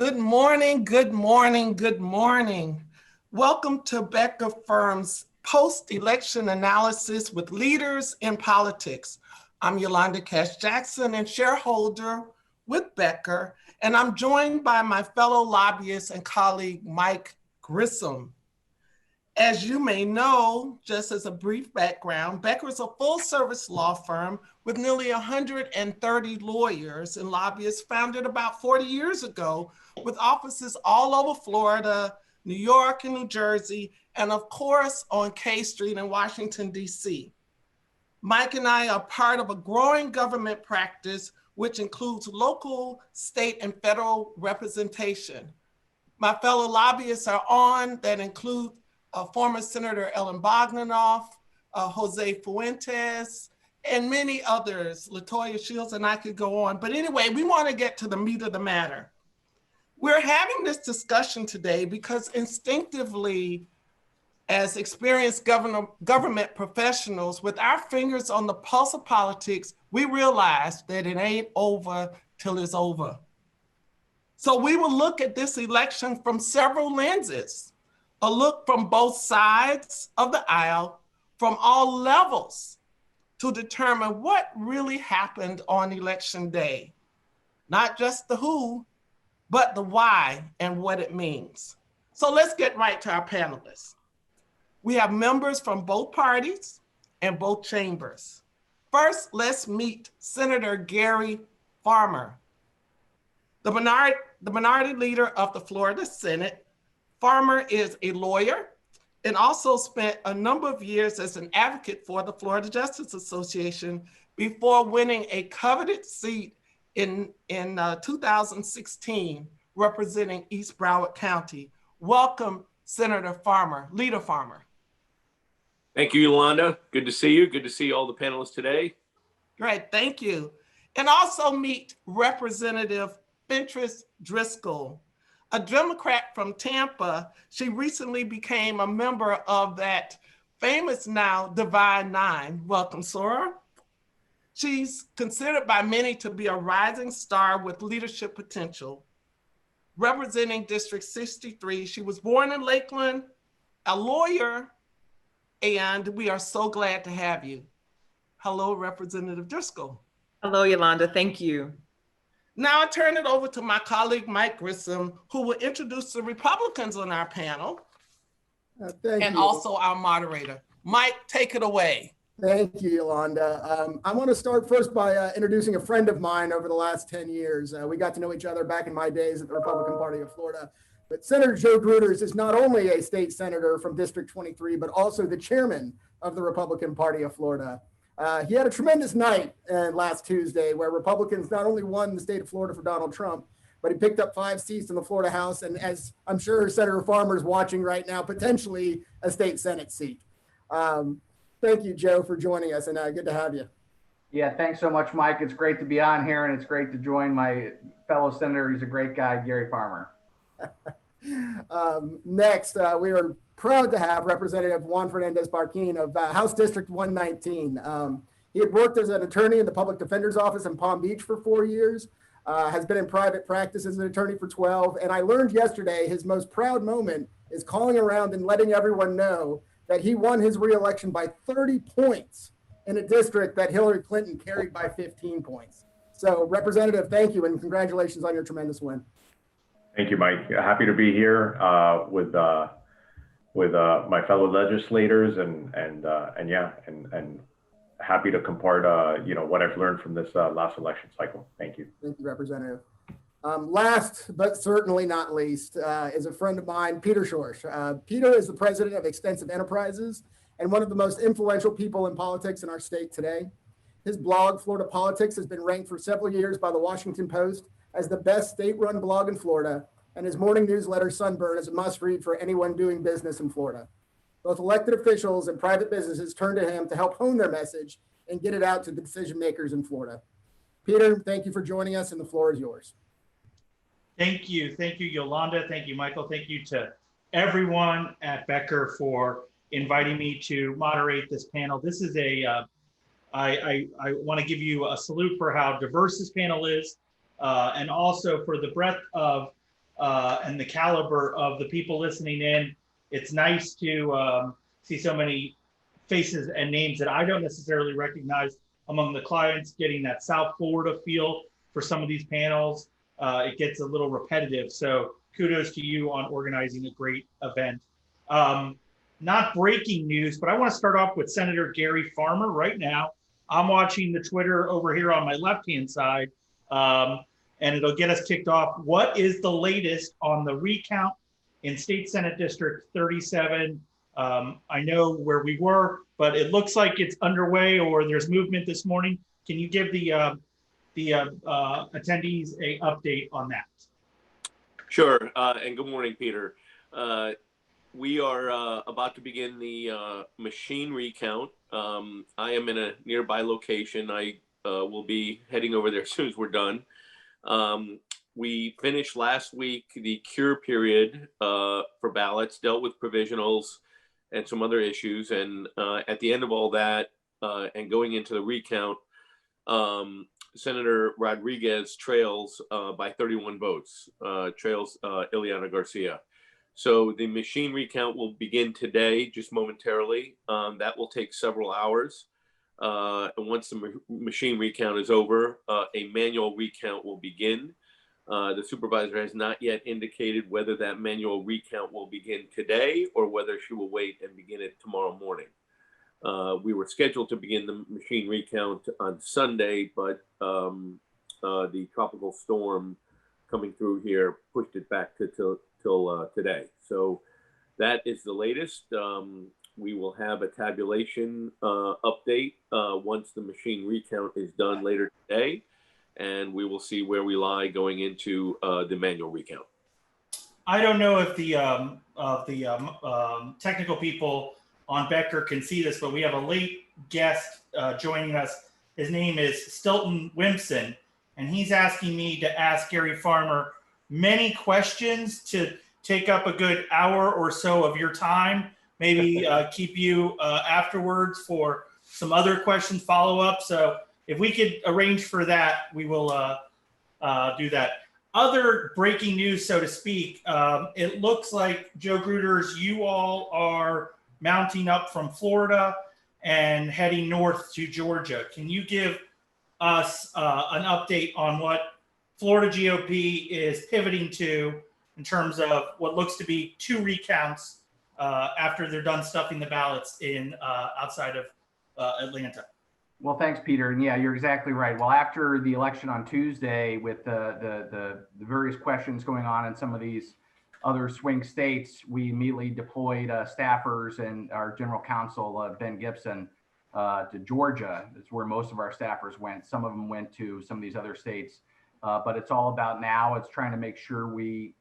Good morning, good morning, good morning. Welcome to Becker Firm's post-election analysis with leaders in politics. I'm Yolanda Cash-Jackson and shareholder with Becker, and I'm joined by my fellow lobbyist and colleague, Mike Grissom. As you may know, just as a brief background, Becker is a full-service law firm with nearly 130 lawyers and lobbyists founded about 40 years ago, with offices all over Florida, New York, and New Jersey, and of course on K Street in Washington, D.C. Mike and I are part of a growing government practice, which includes local, state, and federal representation. My fellow lobbyists are on that include former Senator Ellen Bogdanoff, Jose Fuentes, and many others, Latoya Shields, and I could go on. But anyway, we want to get to the meat of the matter. We're having this discussion today because instinctively, as experienced government professionals, with our fingers on the pulse of politics, we realize that it ain't over till it's over. So we will look at this election from several lenses. A look from both sides of the aisle, from all levels, to determine what really happened on election day. Not just the who, but the why and what it means. So let's get right to our panelists. We have members from both parties and both chambers. First, let's meet Senator Gary Farmer, the minority leader of the Florida Senate. Farmer is a lawyer and also spent a number of years as an advocate for the Florida Justice Association before winning a coveted seat in 2016, representing East Broward County. Welcome, Senator Farmer, Leader Farmer. Thank you, Yolanda. Good to see you. Good to see all the panelists today. Great, thank you. And also meet Representative Fentrice Driskell, a Democrat from Tampa. She recently became a member of that famous now Divine Nine. Welcome, Sora. She's considered by many to be a rising star with leadership potential. Representing District 63, she was born in Lakeland, a lawyer, and we are so glad to have you. Hello, Representative Driskell. Hello, Yolanda. Thank you. Now I turn it over to my colleague, Mike Grissom, who will introduce the Republicans on our panel, and also our moderator. Mike, take it away. Thank you, Yolanda. I want to start first by introducing a friend of mine over the last 10 years. We got to know each other back in my days at the Republican Party of Florida. But Senator Joe Gruters is not only a state senator from District 23, but also the chairman of the Republican Party of Florida. He had a tremendous night last Tuesday where Republicans not only won the state of Florida for Donald Trump, but he picked up 5 seats in the Florida House. And as I'm sure Senator Farmer is watching right now, potentially a state Senate seat. Thank you, Joe, for joining us, and good to have you. Yeah, thanks so much, Mike. It's great to be on here, and it's great to join my fellow senator. He's a great guy, Gary Farmer. Next, we are proud to have Representative Juan Fernandez-Barquin of House District 119. He had worked as an attorney in the Public Defender's Office in Palm Beach for 4 years, has been in private practice as an attorney for 12, and I learned yesterday his most proud moment is calling around and letting everyone know that he won his re-election by 30 points in a district that Hillary Clinton carried by 15 points. So, Representative, thank you, and congratulations on your tremendous win. Thank you, Mike. Happy to be here with my fellow legislators, and happy to compart what I've learned from this last election cycle. Thank you. Thank you, Representative. Last but certainly not least is a friend of mine, Peter Schorsch. Peter is the president of Extensive Enterprises and one of the most influential people in politics in our state today. His blog, Florida Politics, has been ranked for several years by the Washington Post as the best state-run blog in Florida, and his morning newsletter, Sunburn, is a must-read for anyone doing business in Florida. Both elected officials and private businesses turn to him to help hone their message and get it out to the decision makers in Florida. Peter, thank you for joining us, and the floor is yours. Thank you, Yolanda. Thank you, Michael. Thank you to everyone at Becker for inviting me to moderate this panel. This is I want to give you a salute for how diverse this panel is, and also for the breadth of and the caliber of the people listening in. It's nice to see so many faces and names that I don't necessarily recognize among the clients, getting that South Florida feel for some of these panels. It gets a little repetitive. So kudos to you on organizing a great event. Not breaking news, but I want to start off with Senator Gary Farmer right now. I'm watching the Twitter over here on my left-hand side, and it'll get us kicked off. What is the latest on the recount in State Senate District 37? I know where we were, but it looks like it's underway or there's movement this morning. Can you give the attendees an update on that? Sure, and good morning, Peter. We are about to begin the machine recount. I am in a nearby location. I will be heading over there as soon as we're done. We finished last week the cure period for ballots, dealt with provisionals and some other issues. And at the end of all that and going into the recount, Senator Rodriguez trails by 31 votes, trails Ileana Garcia. So the machine recount will begin today, just momentarily. That will take several hours. And once the machine recount is over, a manual recount will begin. The supervisor has not yet indicated whether that manual recount will begin today or whether she will wait and begin it tomorrow morning. We were scheduled to begin the machine recount on Sunday, but the tropical storm coming through here pushed it back till today. So that is the latest. We will have a tabulation update once the machine recount is done later today, and we will see where we lie going into the manual recount. I don't know if the technical people on Becker can see this, but we have a late guest joining us. His name is Stilton Wimpson, and he's asking me to ask Gary Farmer many questions to take up a good hour or so of your time, maybe keep you afterwards for some other questions, follow up. So if we could arrange for that, we will do that. Other breaking news, so to speak, it looks like, Joe Gruters, you all are mounting up from Florida and heading north to Georgia. Can you give us an update on what Florida GOP is pivoting to in terms of what looks to be 2 recounts after they're done stuffing the ballots in outside of Atlanta? Well, thanks, Peter. And yeah, you're exactly right. Well, after the election on Tuesday, with the various questions going on in some of these other swing states, we immediately deployed staffers and our general counsel, Ben Gibson, to Georgia. That's where most of our staffers went. Some of them went to some of these other states. But it's all about now. It's trying to make sure we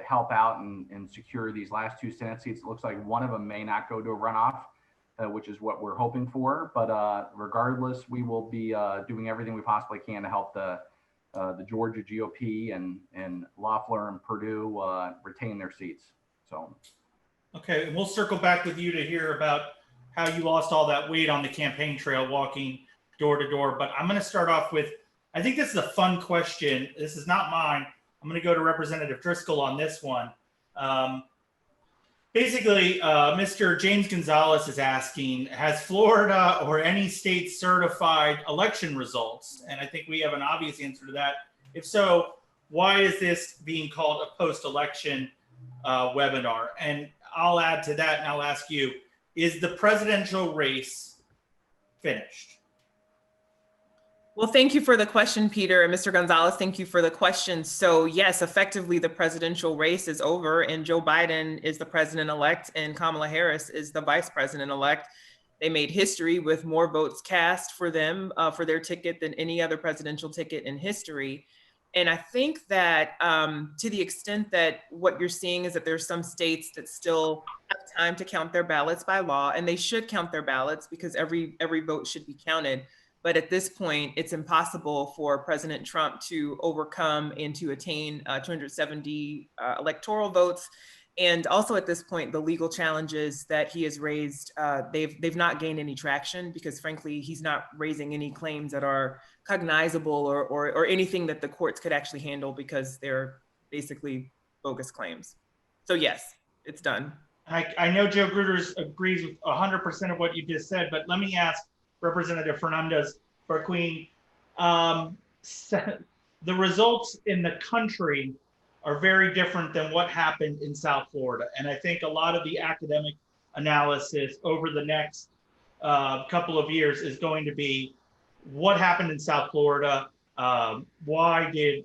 help out and secure these last 2 Senate seats. It looks like one of them may not go to a runoff, which is what we're hoping for. But regardless, we will be doing everything we possibly can to help the Georgia GOP and Loeffler and Perdue retain their seats. So, okay, and we'll circle back with you to hear about how you lost all that weight on the campaign trail, walking door to door. But I'm going to start off with, I think this is a fun question. This is not mine. I'm going to go to Representative Driskell on this one. Basically, Mr. James Gonzalez is asking, has Florida or any state certified election results? And I think we have an obvious answer to that. If so, why is this being called a post-election webinar? And I'll add to that and I'll ask you, is the presidential race finished? Well, thank you for the question, Peter, and Mr. Gonzalez, thank you for the question. So yes, effectively the presidential race is over and Joe Biden is the president-elect and Kamala Harris is the vice president-elect. They made history with more votes cast for them, for their ticket than any other presidential ticket in history. And I think that to the extent that what you're seeing is that there's some states that still have time to count their ballots by law, and they should count their ballots because every vote should be counted. But at this point, it's impossible for President Trump to overcome and to attain 270 electoral votes. And also at this point, the legal challenges that he has raised, they've not gained any traction because frankly, he's not raising any claims that are cognizable or anything that the courts could actually handle because they're basically bogus claims. So yes, it's done. I know Joe Gruters agrees with 100% of what you just said, but let me ask Representative Fernandez-Barquin, the results in the country are very different than what happened in South Florida. And I think a lot of the academic analysis over the next couple of years is going to be what happened in South Florida. Why did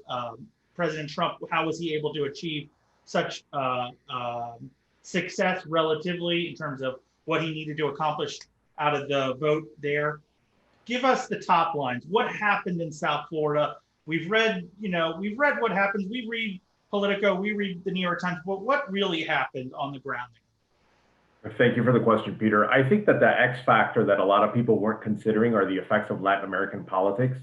President Trump, how was he able to achieve such success relatively in terms of what he needed to accomplish out of the vote there? Give us the top lines. What happened in South Florida? We've read what happens. We read Politico, we read the New York Times, but what really happened on the ground there? Thank you for the question, Peter. I think that the X factor that a lot of people weren't considering are the effects of Latin American politics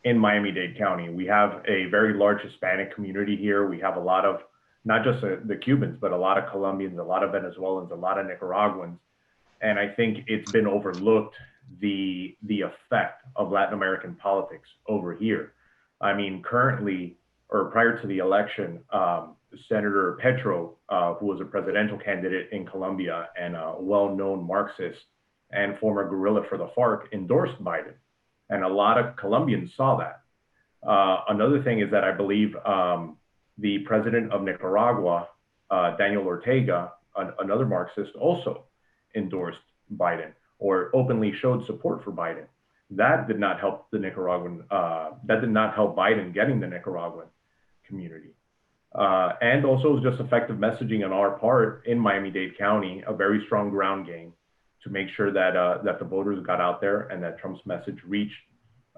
in Miami-Dade County. We have a very large Hispanic community here. We have a lot of, not just the Cubans, but a lot of Colombians, a lot of Venezuelans, a lot of Nicaraguans. And I think it's been overlooked the effect of Latin American politics over here. I mean, currently, or prior to the election, Senator Petro, who was a presidential candidate in Colombia and a well-known Marxist and former guerrilla for the FARC, endorsed Biden. And a lot of Colombians saw that. Another thing is that I believe the president of Nicaragua, Daniel Ortega, another Marxist, also endorsed Biden or openly showed support for Biden. That did not help the Nicaraguan, that did not help Biden getting the Nicaraguan community. And also it was just effective messaging on our part in Miami-Dade County, a very strong ground game to make sure that that the voters got out there and that Trump's message reached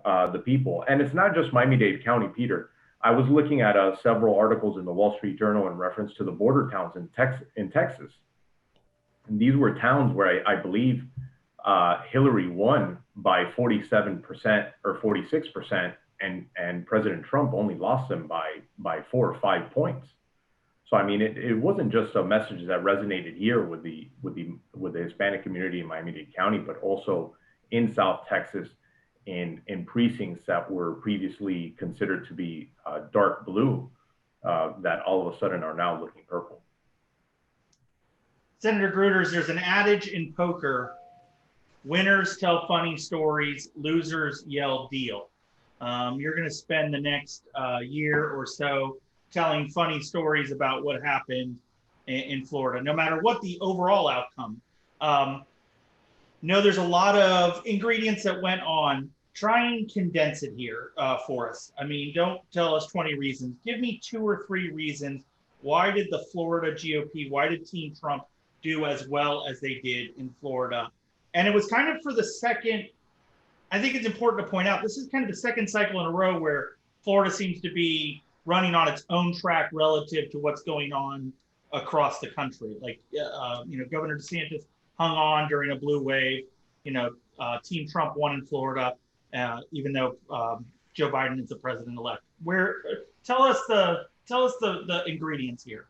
the people. And it's not just Miami-Dade County, Peter. I was looking at several articles in the Wall Street Journal in reference to the border towns in Texas. And these were towns where I believe Hillary won by 47% or 46%, and President Trump only lost them by 4 or 5 points. So I mean, it wasn't just a message that resonated here with the Hispanic community in Miami-Dade County, but also in South Texas, in precincts that were previously considered to be dark blue, that all of a sudden are now looking purple. Senator Gruters, there's an adage in poker: winners tell funny stories, losers yell deal. You're going to spend the next year or so telling funny stories about what happened in Florida, no matter what the overall outcome. No, there's a lot of ingredients that went on. Try and condense it here for us. I mean, don't tell us 20 reasons. Give me 2 or 3 reasons. Why did the Florida GOP, why did Team Trump do as well as they did in Florida? And it was kind of for the second, I think it's important to point out, this is kind of the second cycle in a row where Florida seems to be running on its own track relative to what's going on across the country. Like, Governor DeSantis hung on during a blue wave. Team Trump won in Florida, even though Joe Biden is the president-elect. Tell us the ingredients here.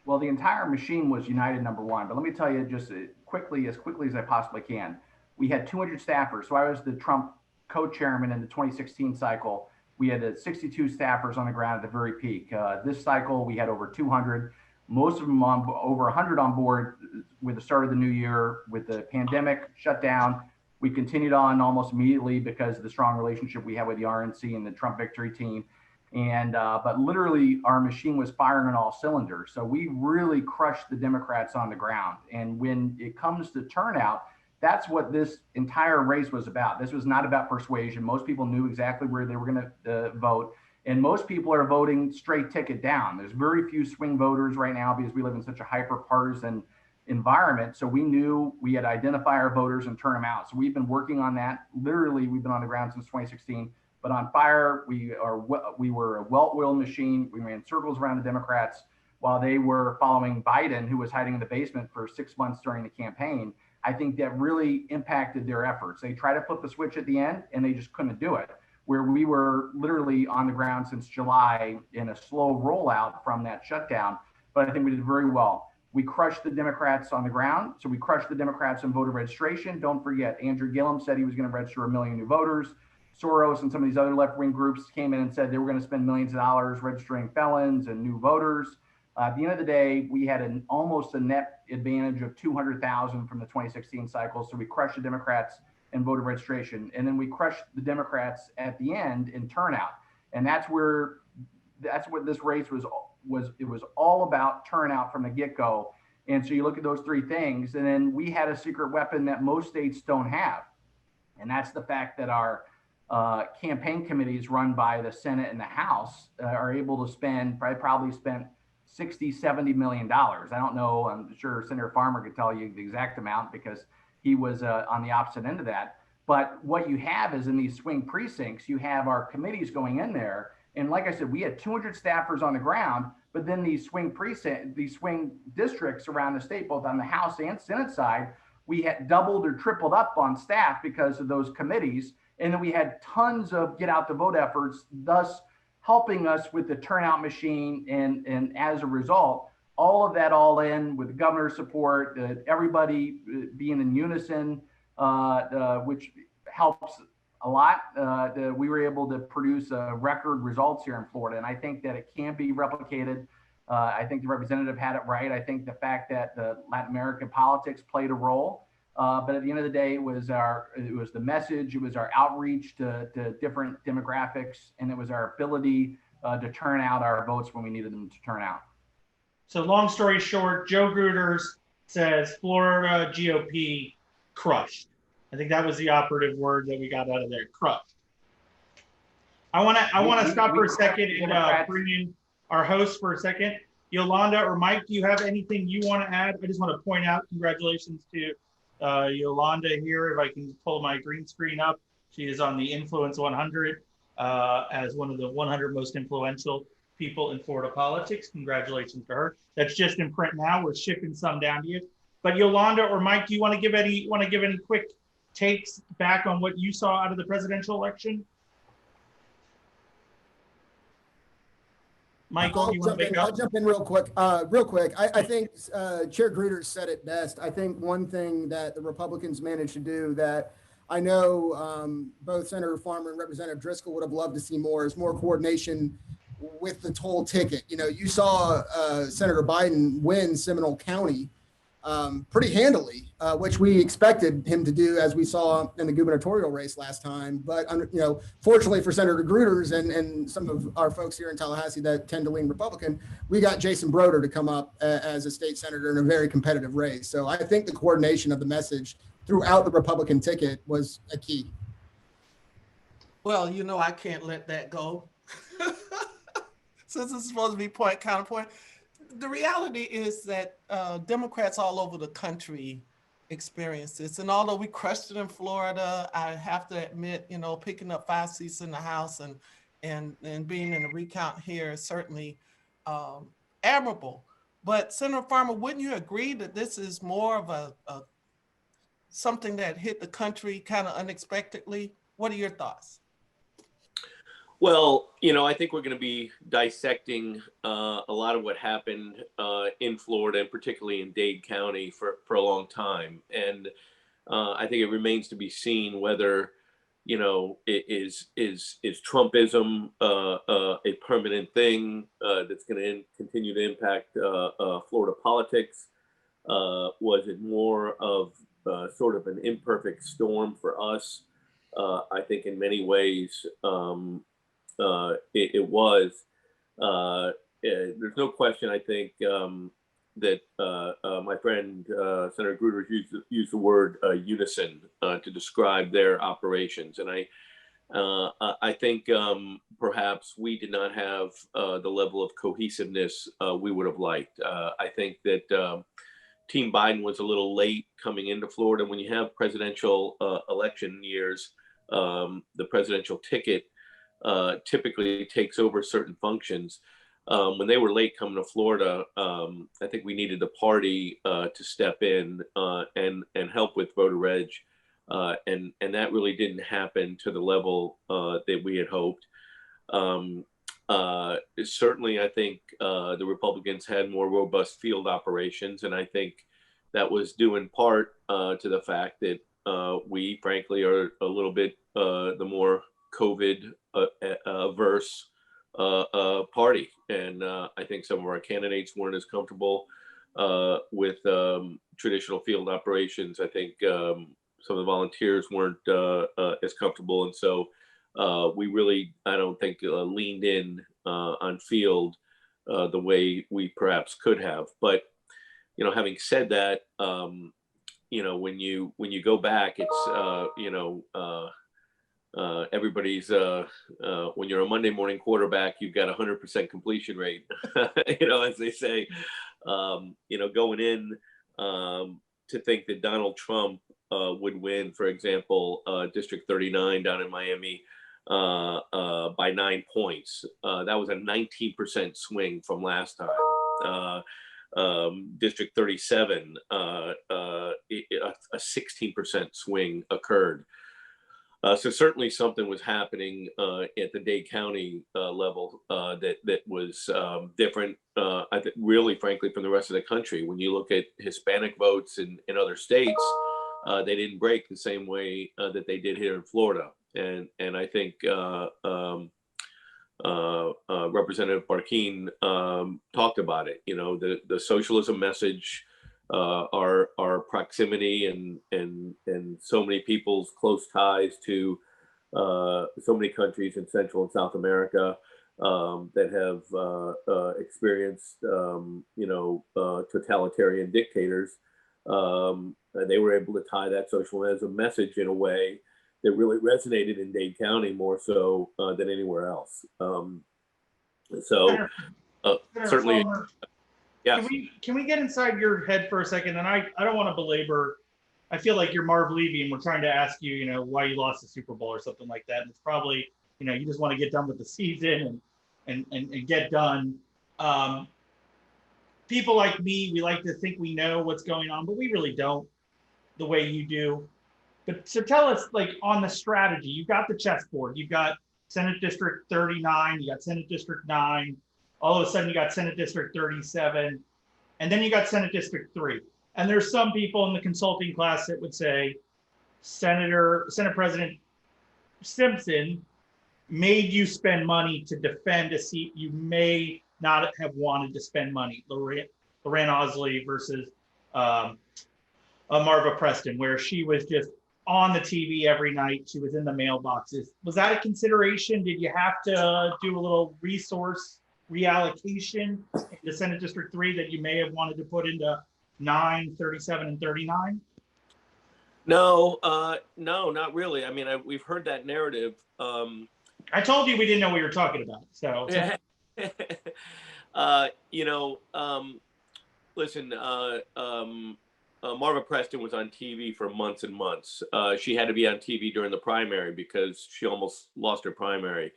Well, the entire machine was united, number one. But let me tell you just as quickly as I possibly can. We had 200 staffers. So I was the Trump co-chairman in the 2016 cycle. We had 62 staffers on the ground at the very peak. This cycle, we had over 200, most of them over 100 on board with the start of the new year. With the pandemic shut down, we continued on almost immediately because of the strong relationship we have with the RNC and the Trump Victory team. And but literally our machine was firing on all cylinders. So we really crushed the Democrats on the ground. And when it comes to turnout, that's what this entire race was about. This was not about persuasion. Most people knew exactly where they were going to vote. And most people are voting straight ticket down. There's very few swing voters right now because we live in such a hyper-partisan environment. So we knew we had to identify our voters and turn them out. So we've been working on that. Literally, we've been on the ground since 2016. But on fire, we were a well-oiled machine. We ran circles around the Democrats while they were following Biden, who was hiding in the basement for 6 months during the campaign. I think that really impacted their efforts. They tried to flip the switch at the end, and they just couldn't do it. Where we were literally on the ground since July in a slow rollout from that shutdown. But I think we did very well. We crushed the Democrats on the ground. So we crushed the Democrats in voter registration. Don't forget, Andrew Gillum said he was going to register 1 million new voters. Soros and some of these other left-wing groups came in and said they were going to spend millions of dollars registering felons and new voters. At the end of the day, we had almost a net advantage of 200,000 from the 2016 cycle. So we crushed the Democrats in voter registration, and then we crushed the Democrats at the end in turnout. And that's what this race was. It was all about turnout from the get-go. And so you look at those three things, and then we had a secret weapon that most states don't have. And that's the fact that our campaign committees run by the Senate and the House are able to spend, probably spent $60–70 million. I don't know, I'm sure Senator Farmer could tell you the exact amount because he was on the opposite end of that. But what you have is in these swing precincts, you have our committees going in there. And like I said, we had 200 staffers on the ground, but then these swing districts around the state, both on the House and Senate side, we had doubled or tripled up on staff because of those committees. And then we had tons of get out the vote efforts, thus helping us with the turnout machine. And as a result, all of that all in with the governor's support, everybody being in unison, which helps a lot. We were able to produce record results here in Florida. And I think that it can be replicated. I think the representative had it right. I think the fact that the Latin American politics played a role. But at the end of the day, it was the message, it was our outreach to different demographics, and it was our ability to turn out our votes when we needed them to turn out. So long story short, Joe Gruters says Florida GOP crushed. I think that was the operative word that we got out of there, crushed. I want to stop for a second and bring in our host for a second. Yolanda or Mike, do you have anything you want to add? I just want to point out congratulations to Yolanda here. If I can pull my green screen up, she is on the Influence 100 as one of the 100 most influential people in Florida politics. Congratulations to her. That's just in print now. We're shipping some down to you. But Yolanda or Mike, do you want to give any quick takes back on what you saw out of the presidential election? Michael, you want to make up? I'll jump in real quick. I think Chair Gruters said it best. I think one thing that the Republicans managed to do that I know both Senator Farmer and Representative Driskell would have loved to see more is more coordination with the toll ticket. You know, you saw Senator Biden win Seminole County pretty handily, which we expected him to do, as we saw in the gubernatorial race last time. But fortunately for Senator Gruters and some of our folks here in Tallahassee that tend to lean Republican, we got Jason Broder to come up as a state senator in a very competitive race. So I think the coordination of the message throughout the Republican ticket was a key. Well, I can't let that go. Since it's supposed to be point counterpoint. The reality is that Democrats all over the country experience this. And although we crushed it in Florida, I have to admit, picking up 5 seats in the House and being in a recount here is certainly admirable. But Senator Farmer, wouldn't you agree that this is more of a something that hit the country kind of unexpectedly? What are your thoughts? Well, I think we're going to be dissecting a lot of what happened in Florida, and particularly in Dade County for a long time. And I think it remains to be seen whether, is Trumpism a permanent thing that's going to continue to impact Florida politics? Was it more of sort of an imperfect storm for us? I think in many ways, it was. There's no question, I think, that my friend Senator Gruters used the word unison to describe their operations. And I think perhaps we did not have the level of cohesiveness we would have liked. I think that Team Biden was a little late coming into Florida. When you have presidential election years, the presidential ticket typically takes over certain functions. When they were late coming to Florida, I think we needed the party to step in and help with voter reg, and that really didn't happen to the level that we had hoped. Certainly, I think the Republicans had more robust field operations, and I think that was due in part to the fact that we, frankly, are a little bit the more COVID averse party. And I think some of our candidates weren't as comfortable with traditional field operations. I think some of the volunteers weren't as comfortable. And so we really, I don't think, leaned in on field the way we perhaps could have. But, you know, having said that, you know, when you go back, it's, you know, everybody's, when you're a Monday morning quarterback, you've got 100% completion rate, you know, as they say, you know, going in to think that Donald Trump would win, for example, District 39 down in Miami by 9 points. That was a 19% swing from last time. District 37, a 16% swing occurred. So certainly something was happening at the Dade County level that was different, I think, really, frankly, from the rest of the country. When you look at Hispanic votes in other states, they didn't break the same way that they did here in Florida. And I think Representative Barquin talked about it. You know, the socialism message, our proximity and so many people's close ties to so many countries in Central and South America that have experienced, you know, totalitarian dictators. They were able to tie that socialism message in a way that really resonated in Dade County more so than anywhere else. Certainly, yes. Can we get inside your head for a second? And I don't want to belabor. I feel like you're Marv Levy and we're trying to ask you, you know, why you lost the Super Bowl or something like that. And it's probably, you know, you just want to get done with the season and get done. People like me, we like to think we know what's going on, but we really don't the way you do. But so tell us, like, on the strategy, you've got the chessboard, you've got Senate District 39, you got Senate District 9, all of a sudden you got Senate District 37, and then you got Senate District 3. And there's some people in the consulting class that would say Senate President Simpson made you spend money to defend a seat you may not have wanted to spend money. Lorraine Osley versus Marva Preston, where she was just on the TV every night. She was in the mailboxes. Was that a consideration? Did you have to do a little resource reallocation into Senate District 3 that you may have wanted to put into 9, 37, and 39? No, not really. I mean, we've heard that narrative. I told you we didn't know what you were talking about. So, you know, listen, Marva Preston was on TV for months and months. She had to be on TV during the primary because she almost lost her primary.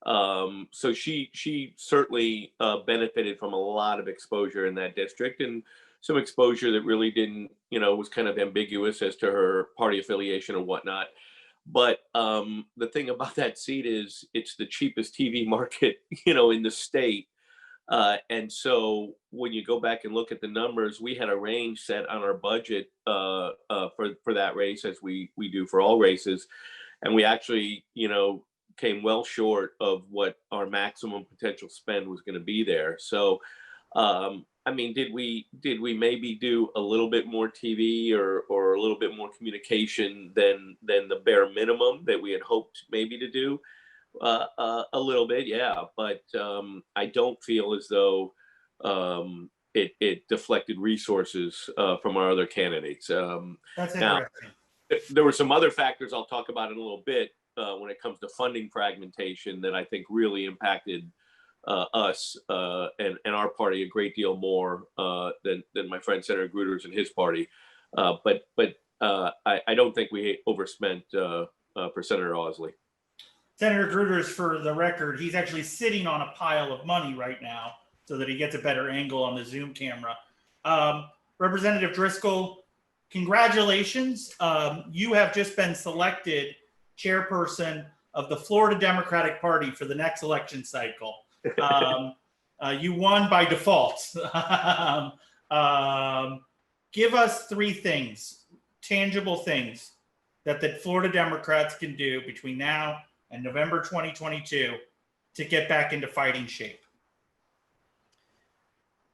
So she certainly benefited from a lot of exposure in that district, and some exposure that really didn't, you know, was kind of ambiguous as to her party affiliation and whatnot. But the thing about that seat is it's the cheapest TV market, you know, in the state. And so when you go back and look at the numbers, we had a range set on our budget for that race, as we do for all races. And we actually, you know, came well short of what our maximum potential spend was going to be there. So, I mean, did we maybe do a little bit more TV or a little bit more communication than the bare minimum that we had hoped maybe to do? A little bit, yeah, but I don't feel as though it deflected resources from our other candidates. That's interesting. Now, there were some other factors I'll talk about in a little bit when it comes to funding fragmentation that I think really impacted us and our party a great deal more than my friend Senator Gruters and his party. But I don't think we overspent for Senator Osley. Senator Gruters, for the record, he's actually sitting on a pile of money right now so that he gets a better angle on the Zoom camera. Representative Driskell, congratulations. You have just been selected chairperson of the Florida Democratic Party for the next election cycle. You won by default. Give us 3 things, tangible things that the Florida Democrats can do between now and November 2022 to get back into fighting shape?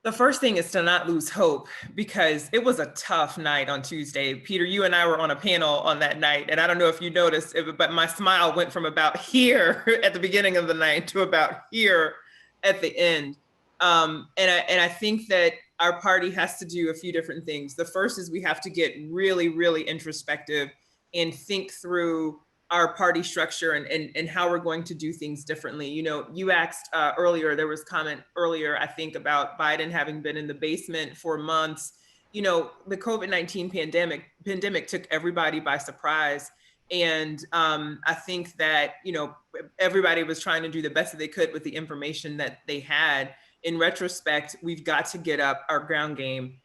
The first thing is to not lose hope, because it was a tough night on Tuesday. Peter, you and I were on a panel on that night, and I don't know if you noticed, but my smile went from about here at the beginning of the night to about here at the end. And I think that our party has to do a few different things. The first is we have to get really, really introspective and think through our party structure and how we're going to do things differently. You know, you asked earlier, there was comment earlier, I think, about Biden having been in the basement for months. You know, the COVID-19 pandemic took everybody by surprise. And I think that, you know, everybody was trying to do the best that they could with the information that they had. In retrospect, we've got to get up our ground game.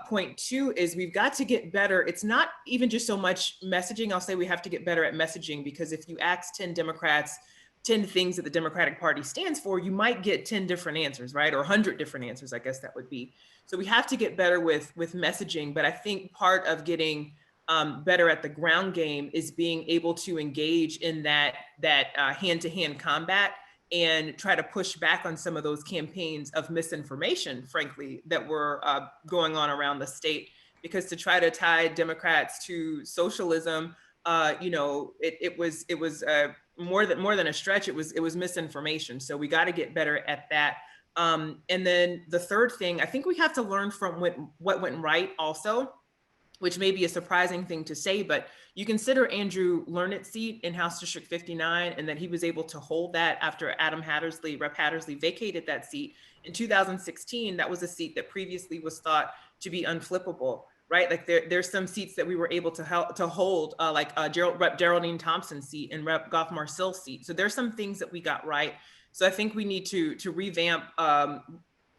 Point two is we've got to get better. It's not even just so much messaging. I'll say we have to get better at messaging, because if you ask 10 Democrats 10 things that the Democratic Party stands for, you might get 10 different answers, right? Or 100 different answers, I guess that would be. So we have to get better with messaging. But I think part of getting better at the ground game is being able to engage in that hand-to-hand combat and try to push back on some of those campaigns of misinformation, frankly, that were going on around the state. Because to try to tie Democrats to socialism, you know, it was more than a stretch. It was misinformation. So we got to get better at that. And then the third thing, I think we have to learn from what went right also, which may be a surprising thing to say, but you consider Andrew Learned's seat in House District 59, and that he was able to hold that after Rep. Hattersley vacated that seat. In 2016, that was a seat that previously was thought to be unflippable, right? Like there's some seats that we were able to hold, like Rep. Geraldine Thompson's seat and Rep. Goff Marcell's seat. So there's some things that we got right. So I think we need to revamp,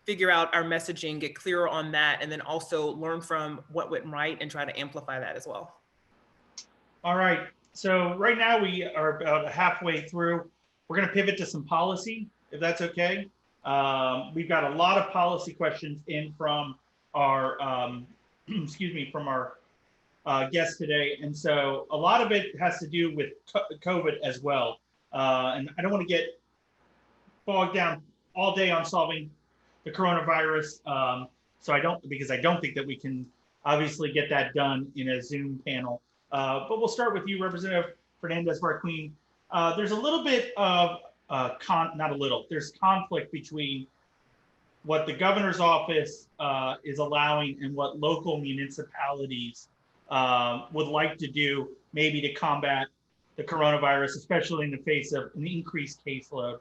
figure out our messaging, get clearer on that, and then also learn from what went right and try to amplify that as well. All right, so right now we are about halfway through. We're gonna pivot to some policy, if that's okay. We've got a lot of policy questions in from our, excuse me, from our guests today. And so a lot of it has to do with COVID as well. And I don't wanna get bogged down all day on solving the coronavirus. Because I don't think that we can obviously get that done in a Zoom panel. But we'll start with you, Representative Fernandez-Barquin. There's a little bit of, there's conflict between what the governor's office is allowing and what local municipalities would like to do, maybe to combat the coronavirus, especially in the face of an increased caseload.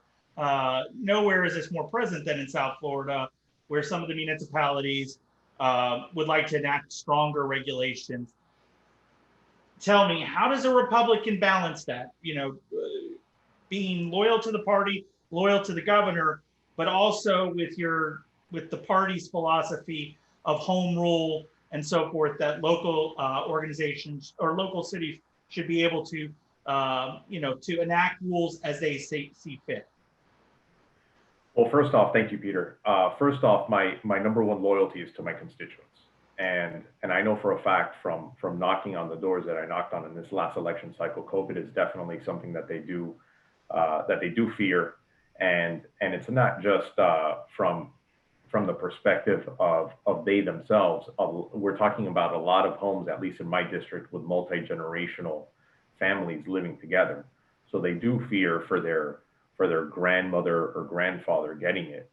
Nowhere is this more present than in South Florida, where some of the municipalities would like to enact stronger regulations. Tell me, how does a Republican balance that? You know, being loyal to the party, loyal to the governor, but also with the party's philosophy of home rule and so forth, that local organizations or local cities should be able to, to enact rules as they see fit. Well, first off, thank you, Peter. First off, my number one loyalty is to my constituents. And I know for a fact from knocking on the doors that I knocked on in this last election cycle, COVID is definitely something that they do fear. And it's not just from the perspective of they themselves. We're talking about a lot of homes, at least in my district, with multi-generational families living together. So they do fear for their grandmother or grandfather getting it.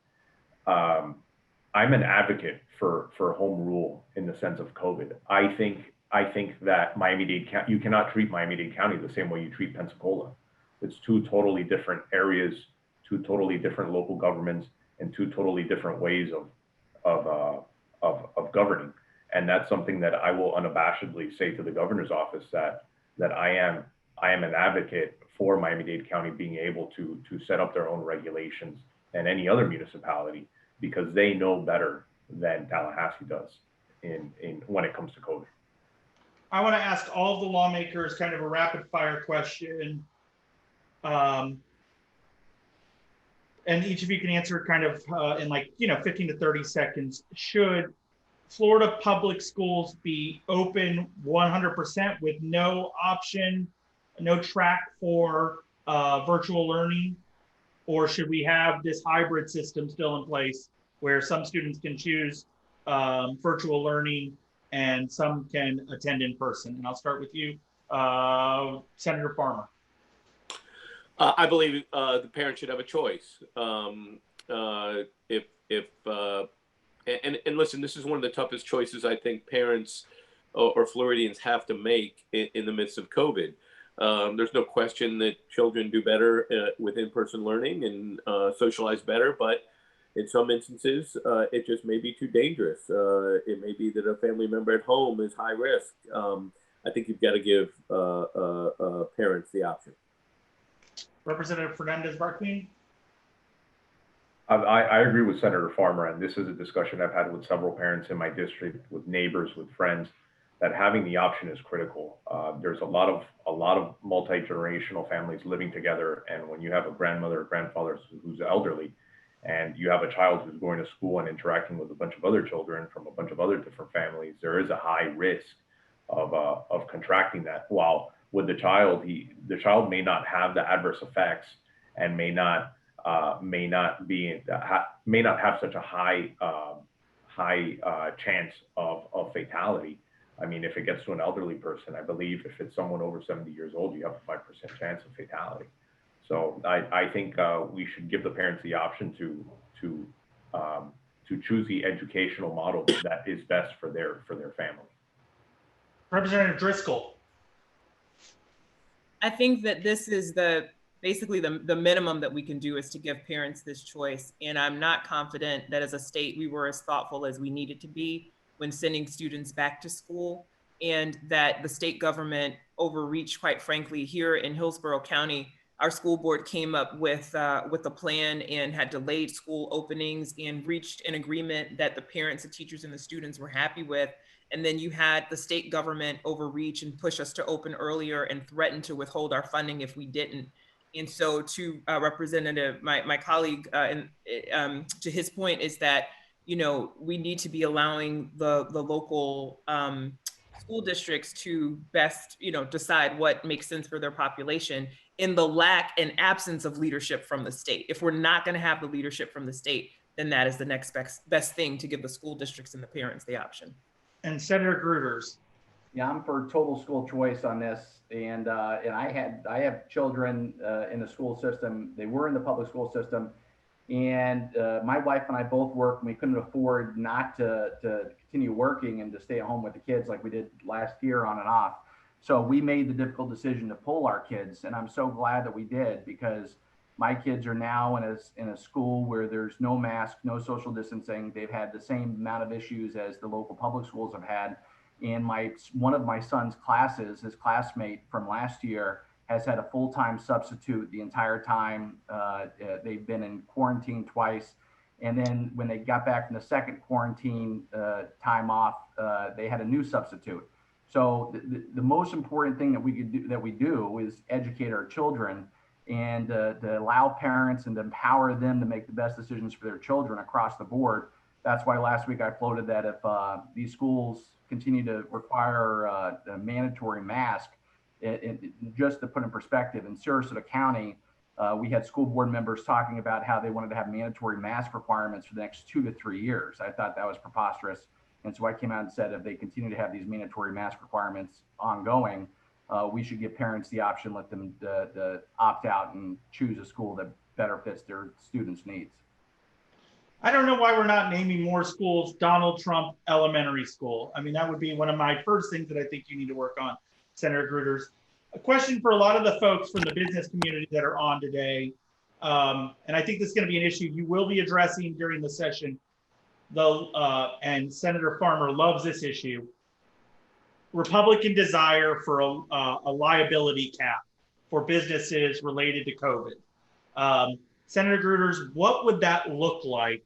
I'm an advocate for home rule in the sense of COVID. I think that Miami-Dade County, you cannot treat Miami-Dade County the same way you treat Pensacola. It's two totally different areas, two totally different local governments, and two totally different ways of governing. And that's something that I will unabashedly say to the governor's office, that I am an advocate for Miami-Dade County being able to set up their own regulations and any other municipality, because they know better than Tallahassee does in when it comes to COVID. I want to ask all of the lawmakers kind of a rapid fire question. And each of you can answer kind of in 15 to 30 seconds. Should Florida public schools be open 100% with no option, no track for virtual learning? Or should we have this hybrid system still in place where some students can choose virtual learning and some can attend in person? And I'll start with you, Senator Farmer. I believe the parents should have a choice. And listen, this is one of the toughest choices I think parents or Floridians have to make in the midst of COVID. There's no question that children do better with in-person learning and socialize better, but in some instances, it just may be too dangerous. It may be that a family member at home is high risk. I think you've got to give parents the option. Representative Fernandez-Barquin. I agree with Senator Farmer, and this is a discussion I've had with several parents in my district, with neighbors, with friends, that having the option is critical. There's a lot of multi-generational families living together, and when you have a grandmother or grandfather who's elderly, and you have a child who's going to school and interacting with a bunch of other children from a bunch of other different families, there is a high risk of contracting that. While with the child, the child may not have the adverse effects and may not have such a high chance of fatality. I mean, if it gets to an elderly person, I believe if it's someone over 70 years old, you have a 5% chance of fatality. So I think we should give the parents the option to choose the educational model that is best for their family. Representative Driskell. I think that this is basically the minimum that we can do is to give parents this choice. And I'm not confident that as a state, we were as thoughtful as we needed to be when sending students back to school, and that the state government overreached, quite frankly. Here in Hillsborough County, our school board came up with a plan and had delayed school openings and reached an agreement that the parents, the teachers, and the students were happy with. And then you had the state government overreach and push us to open earlier and threaten to withhold our funding if we didn't. And so to Representative, my colleague, to his point is that, we need to be allowing the local school districts to best, decide what makes sense for their population in the lack and absence of leadership from the state. If we're not going to have the leadership from the state, then that is the next best thing to give the school districts and the parents the option. And Senator Gruters. Yeah, I'm for total school choice on this, and I have children in the school system. They were in the public school system, and my wife and I both worked, and we couldn't afford not to continue working and to stay at home with the kids like we did last year on and off. So we made the difficult decision to pull our kids, and I'm so glad that we did, because my kids are now in a school where there's no mask, no social distancing. They've had the same amount of issues as the local public schools have had. And one of my son's classes, his classmate from last year, has had a full-time substitute the entire time. They've been in quarantine twice. And then when they got back from the second quarantine time off, they had a new substitute. So the most important thing that we do is educate our children, and to allow parents and to empower them to make the best decisions for their children across the board. That's why last week I floated that if these schools continue to require a mandatory mask, just to put in perspective, in Sarasota County, we had school board members talking about how they wanted to have mandatory mask requirements for the next 2 to 3 years. I thought that was preposterous. And so I came out and said, if they continue to have these mandatory mask requirements ongoing, we should give parents the option, let them opt out and choose a school that better fits their students' needs. I don't know why we're not naming more schools Donald Trump Elementary School. I mean, that would be one of my first things that I think you need to work on, Senator Gruters. A question for a lot of the folks from the business community that are on today, and I think this is going to be an issue you will be addressing during the session, and Senator Farmer loves this issue. Republican desire for a liability cap for businesses related to COVID. Senator Gruters, what would that look like?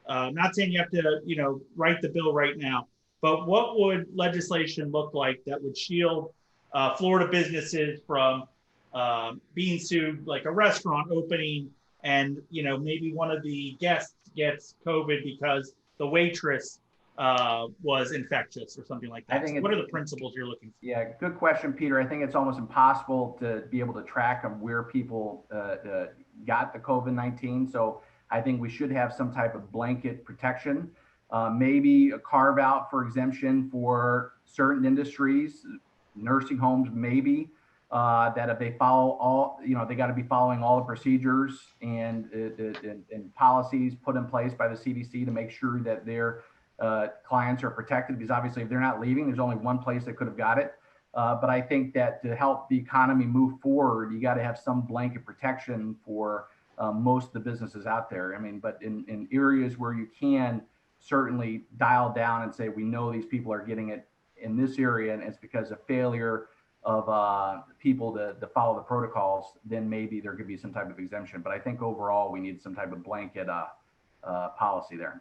I'm not saying you have to, write the bill right now, but what would legislation look like that would shield Florida businesses from being sued, like a restaurant opening and, maybe one of the guests gets COVID because the waitress was infectious or something like I that. think So what are the principles you're looking for? Yeah, good question, Peter. I think it's almost impossible to be able to track of where people got the COVID-19. So I think we should have some type of blanket protection, maybe a carve out for exemption for certain industries, nursing homes, maybe, that if they follow all, they got to be following all the procedures and policies put in place by the CDC to make sure that their clients are protected, because obviously if they're not leaving, there's only one place that could have got it. But I think that to help the economy move forward, you got to have some blanket protection for most of the businesses out there. I mean, but in areas where you can certainly dial down and say, we know these people are getting it in this area and it's because of failure of people to follow the protocols, then maybe there could be some type of exemption. But I think overall we need some type of blanket policy there.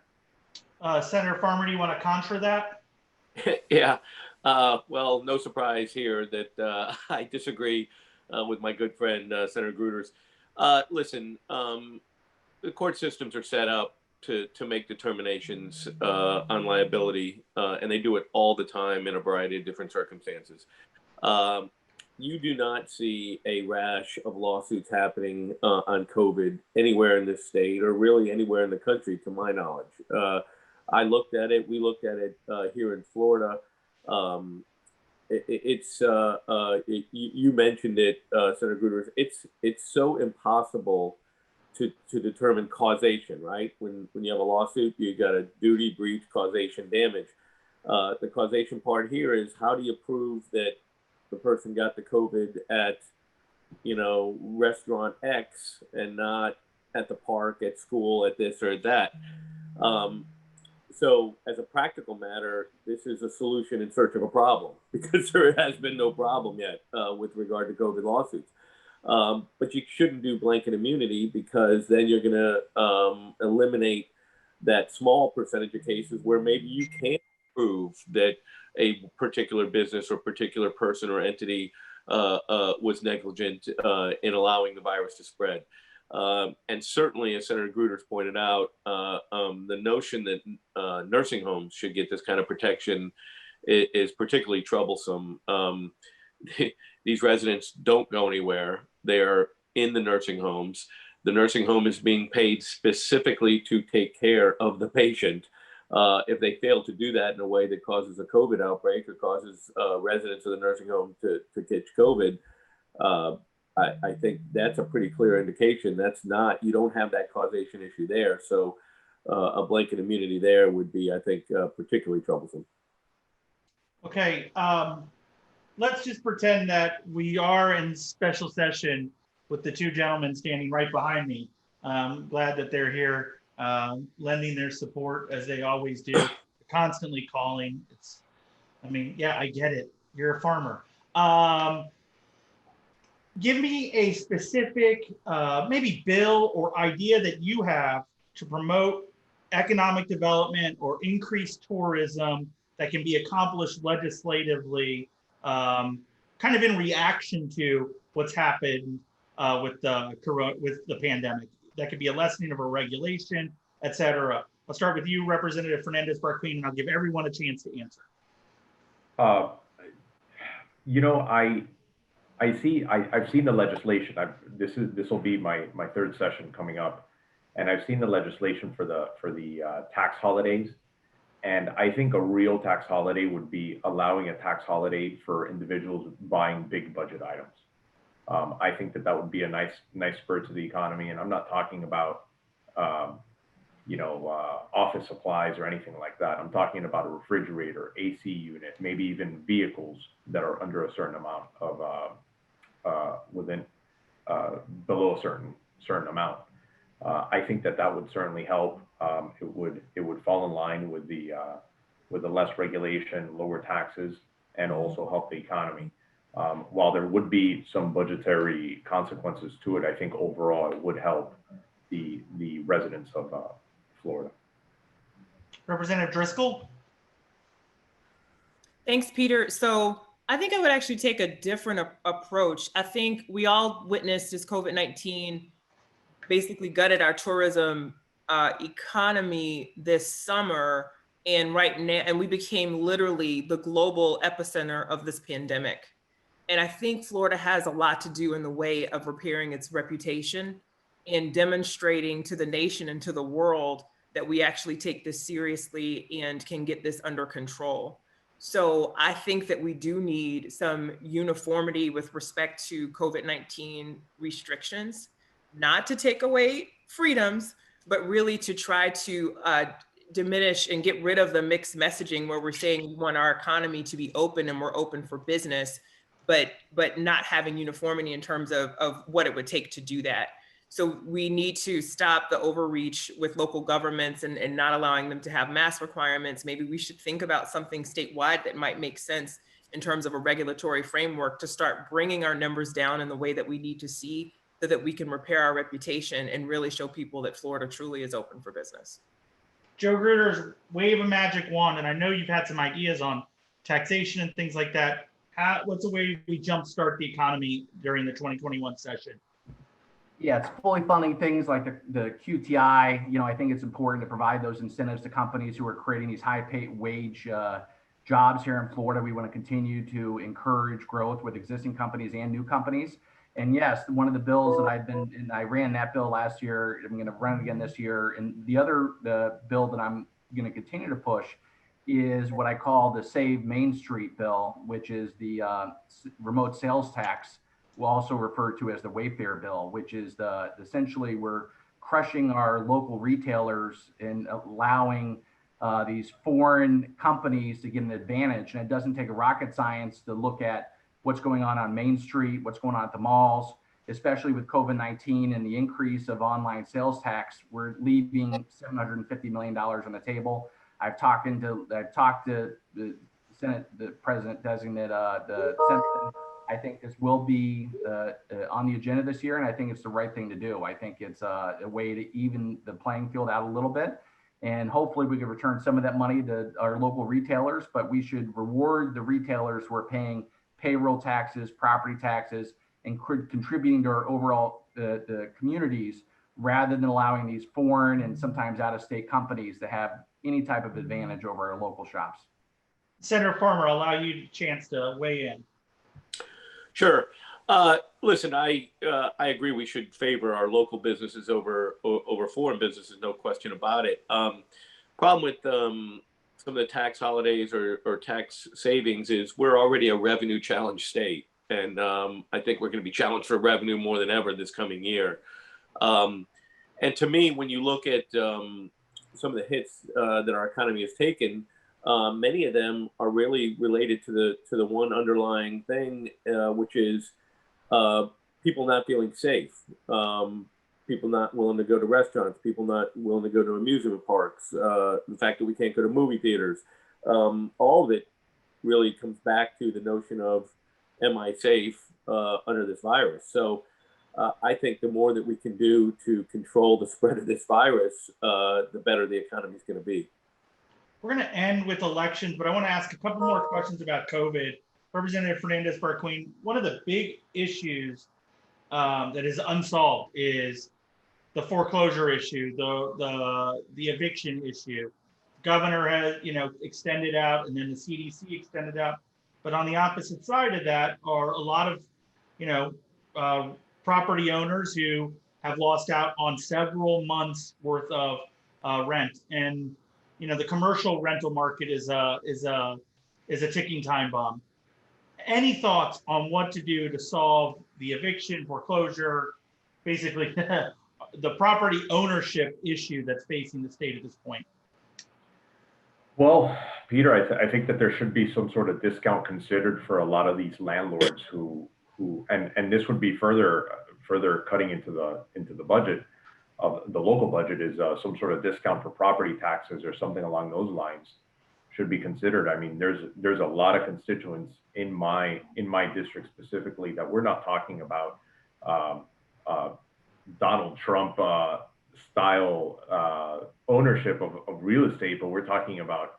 Senator Farmer, do you want to contra that? Yeah, well, no surprise here that I disagree with my good friend, Senator Gruters. Listen, the court systems are set up to make determinations on liability, and they do it all the time in a variety of different circumstances. You do not see a rash of lawsuits happening on COVID anywhere in this state or really anywhere in the country, to my knowledge. I looked at it. We looked at it here in Florida. You mentioned it, Senator Gruters. It's so impossible to determine causation, right? When you have a lawsuit, you got a duty, breach, causation, damage. The causation part here is how do you prove that the person got the COVID at, restaurant X and not at the park, at school, at this or at that. So as a practical matter, this is a solution in search of a problem because there has been no problem yet with regard to COVID lawsuits. But you shouldn't do blanket immunity because then you're going to eliminate that small percentage of cases where maybe you can't prove that a particular business or particular person or entity was negligent in allowing the virus to spread. And certainly, as Senator Gruters pointed out, the notion that nursing homes should get this kind of protection is particularly troublesome. These residents don't go anywhere. They are in the nursing homes. The nursing home is being paid specifically to take care of the patient. If they fail to do that in a way that causes a COVID outbreak or causes residents of the nursing home to catch COVID, I think that's a pretty clear indication. You don't have that causation issue there. So a blanket immunity there would be, I think, particularly troublesome. Okay, let's just pretend that we are in special session with the two gentlemen standing right behind me. I'm glad that they're here, lending their support as they always do, constantly calling. Yeah, I get it. You're a farmer. Give me a specific, maybe bill or idea that you have to promote economic development or increase tourism that can be accomplished legislatively, kind of in reaction to what's happened with the pandemic. That could be a lessening of a regulation, et cetera. I'll start with you, Representative Fernandez-Barquin, and I'll give everyone a chance to answer. I've seen the legislation. This will be my third session coming up, and I've seen the legislation for the tax holidays. And I think a real tax holiday would be allowing a tax holiday for individuals buying big budget items. I think that would be a nice spur to the economy. And I'm not talking about office supplies or anything like that. I'm talking about a refrigerator, AC unit, maybe even vehicles that are under a certain amount of below a certain amount. I think that would certainly help. It would fall in line with the less regulation, lower taxes, and also help the economy. While there would be some budgetary consequences to it, I think overall it would help the residents of Florida. Representative Driskell. Thanks, Peter. So I think I would actually take a different approach. I think we all witnessed as COVID-19 basically gutted our tourism economy this summer. And right now, and we became literally the global epicenter of this pandemic. And I think Florida has a lot to do in the way of repairing its reputation and demonstrating to the nation and to the world that we actually take this seriously and can get this under control. So I think that we do need some uniformity with respect to COVID-19 restrictions, not to take away freedoms, but really to try to diminish and get rid of the mixed messaging where we're saying we want our economy to be open and we're open for business, but not having uniformity in terms of what it would take to do that. So we need to stop the overreach with local governments and not allowing them to have mask requirements. Maybe we should think about something statewide that might make sense in terms of a regulatory framework to start bringing our numbers down in the way that we need to see so that we can repair our reputation and really show people that Florida truly is open for business. Joe Gruters, wave a magic wand, and I know you've had some ideas on taxation and things like that. What's a way we jumpstart the economy during the 2021 session? Yeah, it's fully funding things like the QTI. You know, I think it's important to provide those incentives to companies who are creating these high-paid wage jobs here in Florida. We want to continue to encourage growth with existing companies and new companies. And yes, one of the bills that I ran that bill last year, I'm going to run it again this year. And the bill that I'm going to continue to push is what I call the Save Main Street bill, which is the remote sales tax. We'll also refer to as the Wayfair bill, which is essentially we're crushing our local retailers and allowing these foreign companies to get an advantage. And it doesn't take a rocket science to look at what's going on Main Street, what's going on at the malls, especially with COVID-19 and the increase of online sales tax. We're leaving $750 million on the table. I've talked to the Senate, the President designate, the Senate. I think this will be on the agenda this year, and I think it's the right thing to do. I think it's a way to even the playing field out a little bit, and hopefully we can return some of that money to our local retailers, but we should reward the retailers who are paying payroll taxes, property taxes, and contributing to our overall the communities, rather than allowing these foreign and sometimes out-of-state companies to have any type of advantage over our local shops. Senator Farmer, I'll allow you a chance to weigh in. Sure. Listen, I agree we should favor our local businesses over foreign businesses, no question about it. Problem with some of the tax holidays or tax savings is we're already a revenue challenged state. And I think we're going to be challenged for revenue more than ever this coming year. And to me, when you look at some of the hits that our economy has taken, many of them are really related to the one underlying thing, which is people not feeling safe, people not willing to go to restaurants, people not willing to go to amusement parks, the fact that we can't go to movie theaters. All of it really comes back to the notion of, am I safe under this virus? So I think the more that we can do to control the spread of this virus, the better the economy is going to be. We're going to end with elections, but I want to ask a couple more questions about COVID. Representative Fernandez-Barquin, one of the big issues that is unsolved is the foreclosure issue, the eviction issue. Governor has, extended out, and then the CDC extended out. But on the opposite side of that are a lot of, property owners who have lost out on several months worth of rent. And the commercial rental market is a ticking time bomb. Any thoughts on what to do to solve the eviction, foreclosure, basically the property ownership issue that's facing the state at this point? Well, Peter, I think that there should be some sort of discount considered for a lot of these landlords who and this would be further cutting into the budget of the local budget, is some sort of discount for property taxes or something along those lines should be considered. I mean, there's a lot of constituents in my district specifically that we're not talking about Donald Trump style ownership of real estate, but we're talking about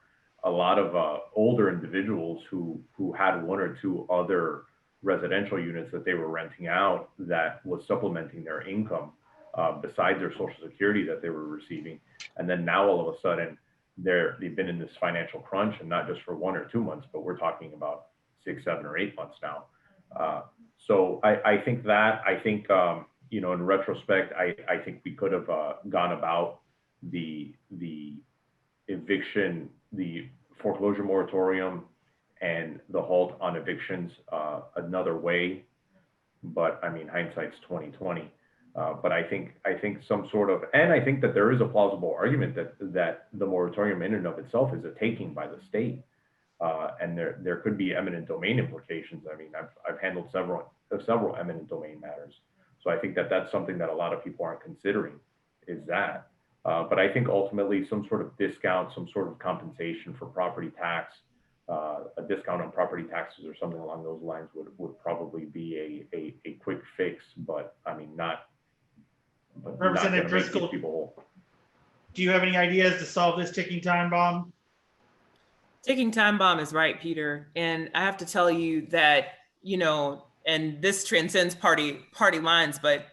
a lot of older individuals who had one or two other residential units that they were renting out that was supplementing their income besides their Social Security that they were receiving. And then now all of a sudden they've been in this financial crunch, and not just for 1 or 2 months, but we're talking about 6, 7, or 8 months now. So I think you know, in retrospect, I think we could have gone about the eviction, the foreclosure moratorium, and the halt on evictions another way. But I mean, hindsight's 20/20. But I think some sort of, and I think that there is a plausible argument that the moratorium in and of itself is a taking by the state, and there could be eminent domain implications. I mean, I've handled several eminent domain matters, so I think that that's something that a lot of people aren't considering, is that. But I think ultimately some sort of discount, some sort of compensation for property tax, a discount on property taxes or something along those lines would probably be a quick fix. But I mean, not. Representative Driskell, do you have any ideas to solve this ticking time bomb? Ticking time bomb is right, Peter. And I have to tell you that, you know, and this transcends party lines, but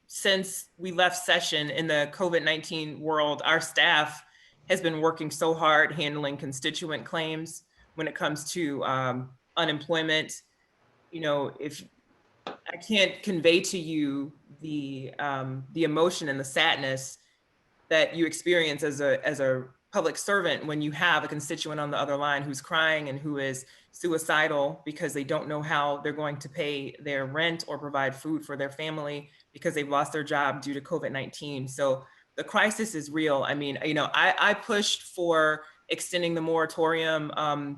since we left session in the COVID-19 world, our staff has been working so hard handling constituent claims when it comes to unemployment. You know, if I can't convey to you the emotion and the sadness that you experience as a public servant when you have a constituent on the other line who's crying and who is suicidal because they don't know how they're going to pay their rent or provide food for their family because they've lost their job due to COVID-19. So the crisis is real. I mean, you know, I pushed for extending the moratorium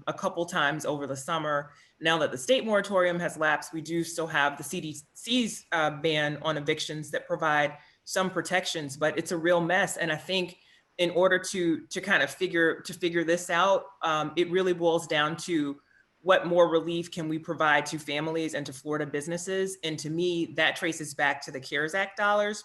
a couple times over the summer. Now that the state moratorium has lapsed, we do still have the CDC's ban on evictions that provide some protections, but it's a real mess. And I think in order to kind of figure this out, it really boils down to what more relief can we provide to families and to Florida businesses. And to me, that traces back to the CARES Act dollars.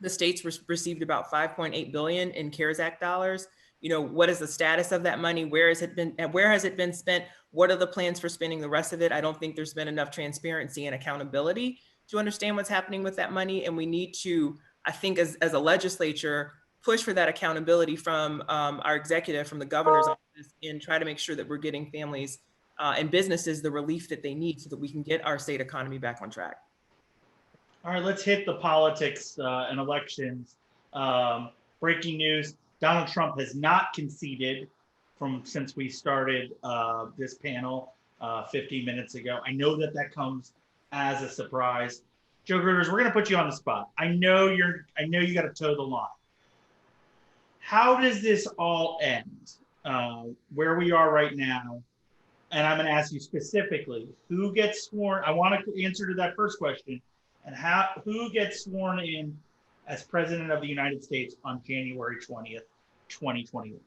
The states received about $5.8 billion in CARES Act dollars. You know, what is the status of that money? Where has it been spent? What are the plans for spending the rest of it? I don't think there's been enough transparency and accountability to understand what's happening with that money. And we need to, I think as a legislature, push for that accountability from our executive, from the governor's office, and try to make sure that we're getting families and businesses the relief that they need so that we can get our state economy back on track. All right, let's hit the politics and elections. Breaking news, Donald Trump has not conceded since we started this panel 15 minutes ago. I know that comes as a surprise. Joe Gruters, we're going to put you on the spot. I know you got to toe the line. How does this all end? Where we are right now, and I'm going to ask you specifically, who gets sworn? I want to answer to that first question, and who gets sworn in as President of the United States on January 20th, 2021?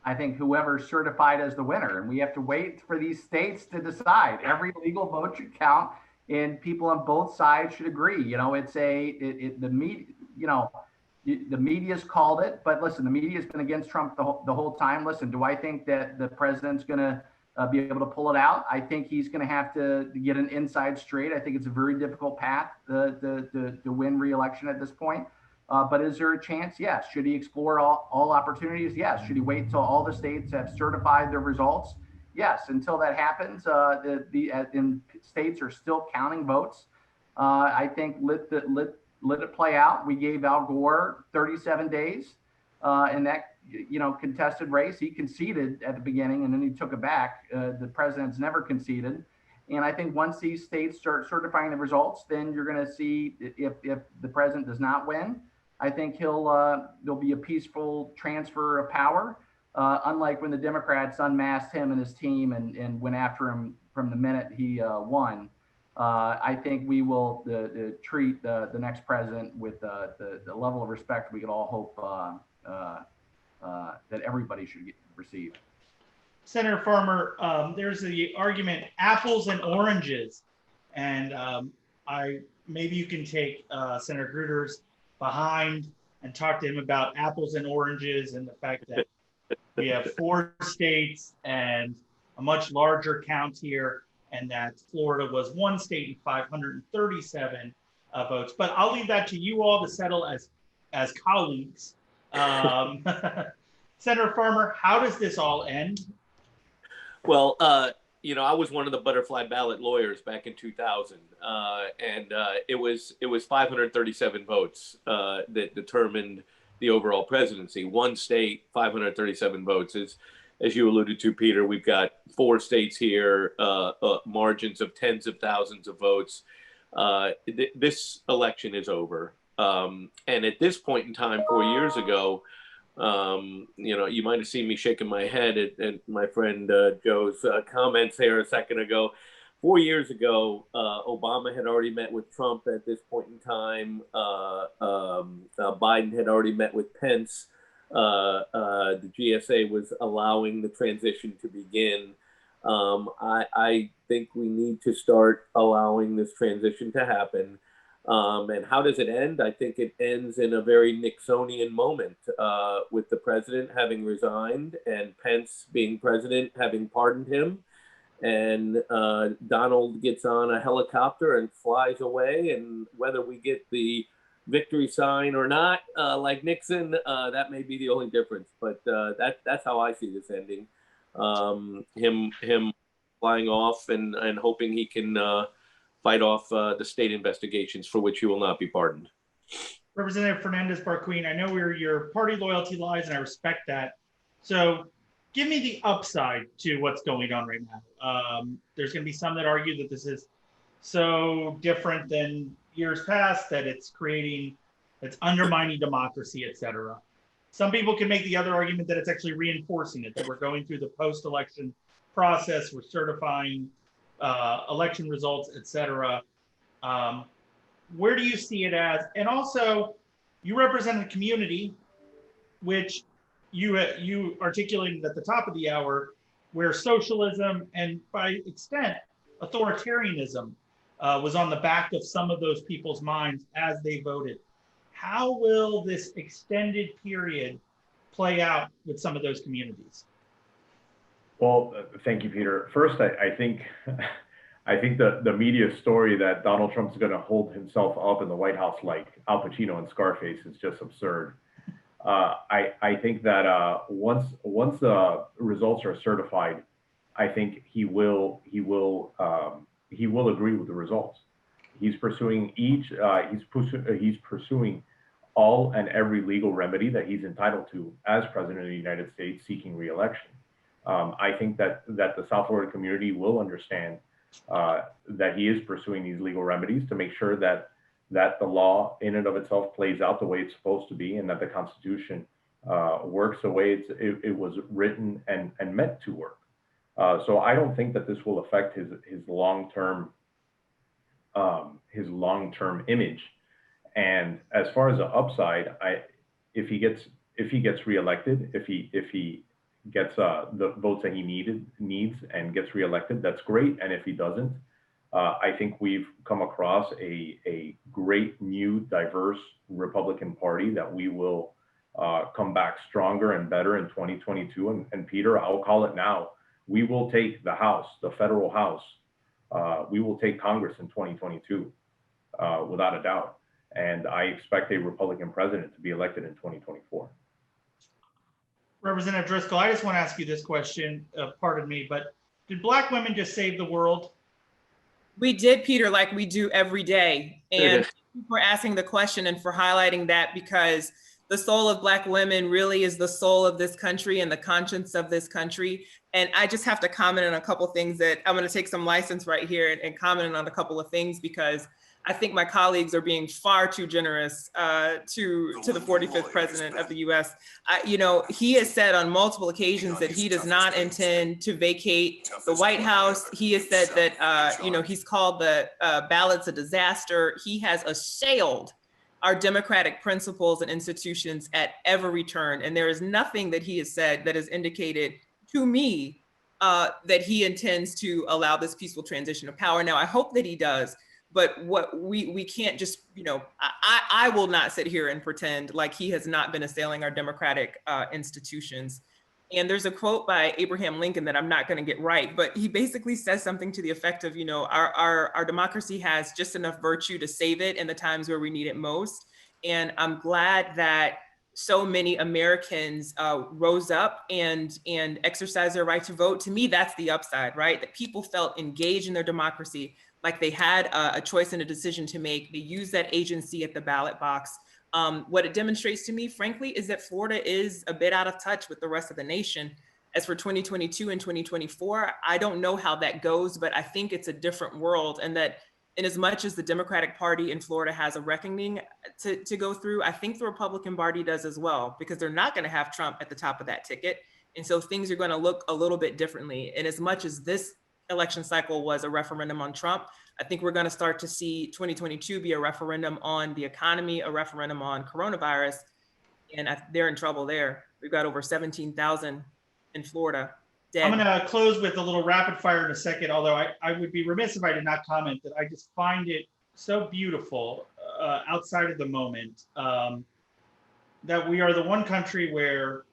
I think whoever's certified as the winner, and we have to wait for these states to decide. Every legal vote should count, and people on both sides should agree. You know, the media, you know, the media's called it, but listen, the media's been against Trump the whole time. Listen, do I think that the president's going to be able to pull it out? I think he's going to have to get an inside straight. I think it's a very difficult path to win re-election at this point. But is there a chance? Yes. Should he explore all opportunities? Yes. Should he wait until all the states have certified their results? Yes. Until that happens, states are still counting votes. I think let it play out. We gave Al Gore 37 days in that contested race. He conceded at the beginning and then he took it back. The president's never conceded. And I think once these states start certifying the results, then you're going to see if the president does not win, I think there'll be a peaceful transfer of power, unlike when the Democrats unmasked him and his team and went after him from the minute he won. I think we will treat the next president with the level of respect we could all hope that everybody should receive. Senator Farmer, there's the argument apples and oranges, and maybe you can take Senator Gruters behind and talk to him about apples and oranges and the fact that we have 4 states and a much larger count here, and that Florida was 1 state and 537 votes. But I'll leave that to you all to settle as colleagues. Senator Farmer, how does this all end? Well, I was one of the butterfly ballot lawyers back in 2000, and it was 537 votes that determined the overall presidency. One state, 537 votes. As you alluded to, Peter, we've got 4 states here, margins of tens of thousands of votes. This election is over. And at this point in time, 4 years ago, you might have seen me shaking my head at my friend Joe's comments there a second ago. 4 years ago, Obama had already met with Trump at this point in time. Biden had already met with Pence. The GSA was allowing the transition to begin. I think we need to start allowing this transition to happen. And how does it end? I think it ends in a very Nixonian moment, with the president having resigned and Pence being president having pardoned him. And Donald gets on a helicopter and flies away. And whether we get the victory sign or not, like Nixon, that may be the only difference. But that's how I see this ending. Him flying off and hoping he can fight off the state investigations for which he will not be pardoned. Representative Fernandez-Barquin, I know where your party loyalty lies, and I respect that. So give me the upside to what's going on right now. There's going to be some that argue that this is so different than years past, that it's undermining democracy, et cetera. Some people can make the other argument that it's actually reinforcing it, that we're going through the post-election process, we're certifying election results, et cetera. Where do you see it as? And also, you represent a community which you articulated at the top of the hour, where socialism and by extent authoritarianism was on the back of some of those people's minds as they voted. How will this extended period play out with some of those communities? Well, thank you, Peter. First, I think the media story that Donald Trump's going to hold himself up in the White House like Al Pacino in Scarface is just absurd. I think that once the results are certified, I think he will agree with the results. He's pursuing he's pursuing all and every legal remedy that he's entitled to as president of the United States seeking re-election. I think that the South Florida community will understand that he is pursuing these legal remedies to make sure that the law in and of itself plays out the way it's supposed to be, and that the Constitution works the way it was written and meant to work. So I don't think that this will affect his long-term image. And as far as the upside, if he gets reelected, if he gets the votes that he needs and gets reelected, that's great. And if he doesn't, I think we've come across a great new diverse Republican Party that we will come back stronger and better in 2022. And Peter, I'll call it now. We will take the House, the federal House. We will take Congress in 2022, without a doubt. And I expect a Republican president to be elected in 2024. Representative Driskell, I just want to ask you this question, pardon me, but did Black women just save the world? We did, Peter, like we do every day. And thank you for asking the question and for highlighting that, because the soul of Black women really is the soul of this country and the conscience of this country. And I just have to comment on a couple of things that I'm going to take some license right here and comment on a couple of things, because I think my colleagues are being far too generous to the 45th president of the US. He has said on multiple occasions that he does not intend to vacate the White House. He has said that, he's called the ballots a disaster. He has assailed our democratic principles and institutions at every turn. And there is nothing that he has said that has indicated to me that he intends to allow this peaceful transition of power. Now, I hope that he does. But what we can't just, I will not sit here and pretend like he has not been assailing our democratic institutions. And there's a quote by Abraham Lincoln that I'm not going to get right, but he basically says something to the effect of, our democracy has just enough virtue to save it in the times where we need it most. And I'm glad that so many Americans rose up and exercised their right to vote. To me, that's the upside, right? That people felt engaged in their democracy, like they had a choice and a decision to make. They used that agency at the ballot box. What it demonstrates to me, frankly, is that Florida is a bit out of touch with the rest of the nation. As for 2022 and 2024, I don't know how that goes, but I think it's a different world, and that in as much as the Democratic Party in Florida has a reckoning to go through, I think the Republican Party does as well, because they're not going to have Trump at the top of that ticket. And so things are going to look a little bit differently. And as much as this election cycle was a referendum on Trump, I think we're going to start to see 2022 be a referendum on the economy, a referendum on coronavirus. And they're in trouble there. We've got over 17,000 in Florida dead. I'm going to close with a little rapid fire in a second, although I would be remiss if I did not comment that I just find it so beautiful outside of the moment that we are the one country where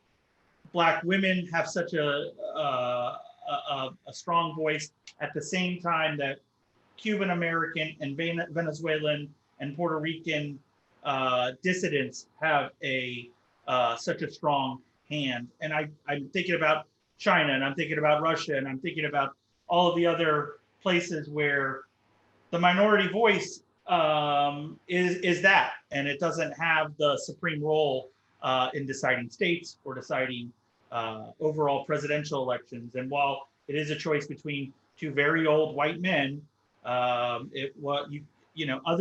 Black women have such a strong voice, at the same time that Cuban American and Venezuelan and Puerto Rican dissidents have such a strong hand. And I'm thinking about China, and I'm thinking about Russia, and I'm thinking about all of the other places where the minority voice is that, and it doesn't have the supreme role in deciding states or deciding overall presidential elections. And while it is a choice between two very old white men, other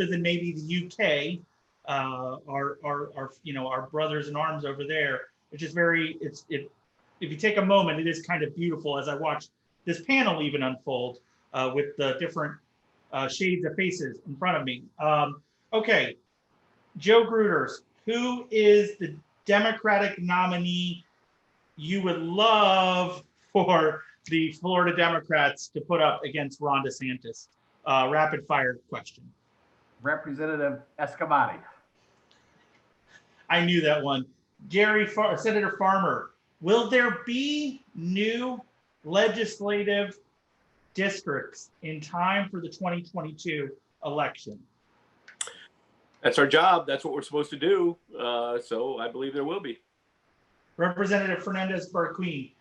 than maybe the UK, our brothers in arms over there, which is if you take a moment, it is kind of beautiful as I watch this panel even unfold with the different shades of faces in front of me. Okay, Joe Gruters, who is the Democratic nominee you would love for the Florida Democrats to put up against Ron DeSantis? Rapid fire question. Representative Escamati. I knew that one. Senator Farmer, will there be new legislative districts in time for the 2022 election? That's our job. That's what we're supposed to do. So I believe there will be. Representative Fernandez-Barquin,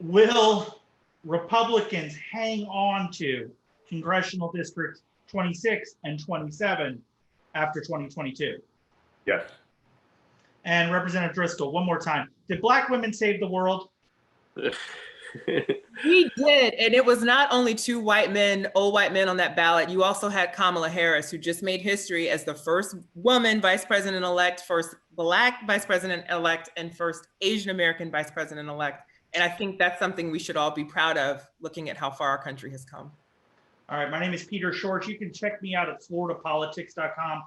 will Republicans hang on to congressional districts 26 and 27 after 2022? Yes. And Representative Driskell, one more time. Did Black women save the world? We did. And it was not only two white men, old white men on that ballot. You also had Kamala Harris, who just made history as the first woman vice president-elect, first Black vice president-elect, and first Asian American vice president-elect. And I think that's something we should all be proud of, looking at how far our country has come. All right, my name is Peter Schorsch. You can check me out at floridapolitics.com.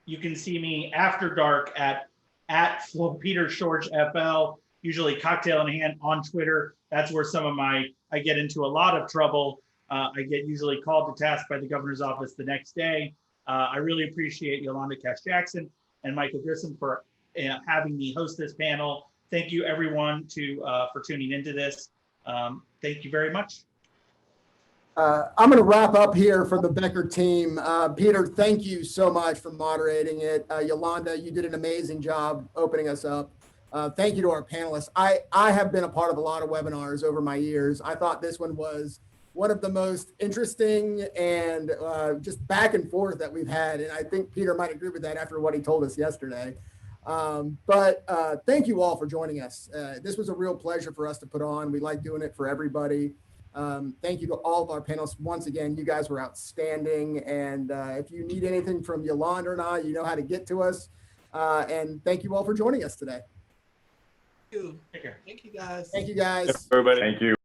You can see me after dark at Peter Schorsch FL, usually cocktail in hand on Twitter. That's where I get into a lot of trouble. I get usually called to task by the governor's office the next day. I really appreciate Yolanda Cash-Jackson and Michael Grissom for having me host this panel. Thank you everyone for tuning into this. Thank you very much. I'm going to wrap up here for the Becker team. Peter, thank you so much for moderating it. Yolanda, you did an amazing job opening us up. Thank you to our panelists. I have been a part of a lot of webinars over my years. I thought this one was one of the most interesting and just back and forth that we've had. And I think Peter might agree with that after what he told us yesterday. But thank you all for joining us. This was a real pleasure for us to put on. We like doing it for everybody. Thank you to all of our panelists. Once again, you guys were outstanding. And if you need anything from Yolanda or not, you know how to get to us. And thank you all for joining us today. Thank you. Thank you, guys. Thank you, guys. Everybody. Thank you.